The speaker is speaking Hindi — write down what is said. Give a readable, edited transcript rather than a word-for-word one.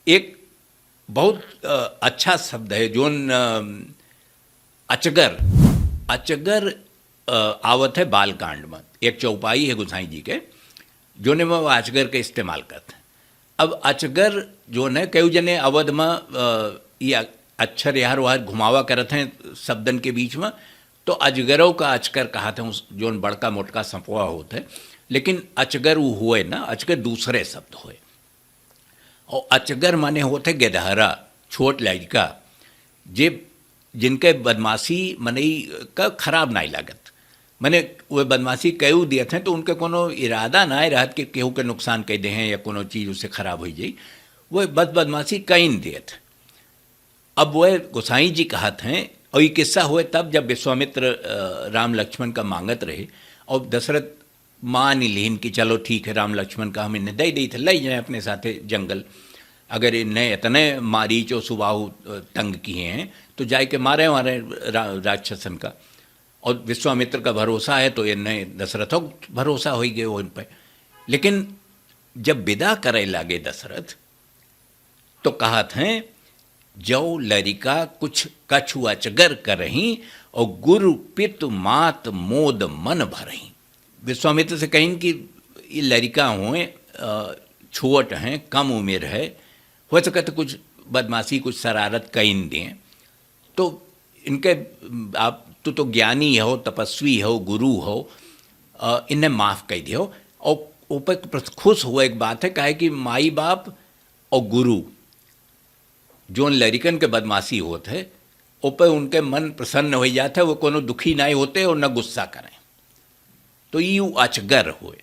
एक बहुत अच्छा शब्द है जोन अचगर। अचगर आवत है बालकांड में, एक चौपाई है गोसाई जी के जोने में वो अचगर के इस्तेमाल करते हैं। अब अचगर जो है कई जने अवध में ये अक्षर यार वार घुमावा करते हैं शब्दन के बीच में, तो अजगरों का अचकर कहा था जोन बड़का मोटका सफवा होते है, लेकिन अचगर वो हुए ना, अचगर दूसरे शब्द हुए। और अचगर माने होते गेदहरा, छोट लड़का जे जिनके बदमाशी मनई का खराब नहीं लागत, मैंने वे बदमाशी कयू दिए थे तो उनके कोनो इरादा ना रहत कि केहू के नुकसान कह दे हैं या कोनो चीज़ उससे खराब हो जाई, वो बदमाशी कईन दिए थे। अब वह गोसाई जी कहत हैं, और ये किस्सा हुए तब जब विश्वामित्र राम लक्ष्मण का मांगत रहे और दशरथ मान लीन कि चलो ठीक है राम लक्ष्मण का हम इन्हें दे दी थे, ले जाए अपने साथे जंगल, अगर इन्हें इतने मारीच और सुबाहु तंग किए हैं तो जाए के मारे मारे राक्षसन का। और विश्वामित्र का भरोसा है तो इन्हें दशरथों भरोसा हो गए वो इन पर। लेकिन जब विदा करे लागे दशरथ तो कहत हैं, जो लरिका कुछ कछु अचगर करही और गुरु पित मात मोद मन भरही। विश्वामित्र से कहीं कि ये लरिका हुए, छोट हैं, कम उम्र है, हो सके तो कुछ बदमाशी कुछ शरारत कईन दें, तो इनके आप तो ज्ञानी हो, तपस्वी हो, गुरु हो, इन्हें माफ़ कर दियो। और ऊपर खुश हुआ एक बात है, कहे कि माई बाप और गुरु जोन लड़िकन के बदमाशी होते है ऊपर उनके मन प्रसन्न हो जाते, वो कोनो दुखी नहीं होते और न गुस्सा करें, तो यू अचगर हुए।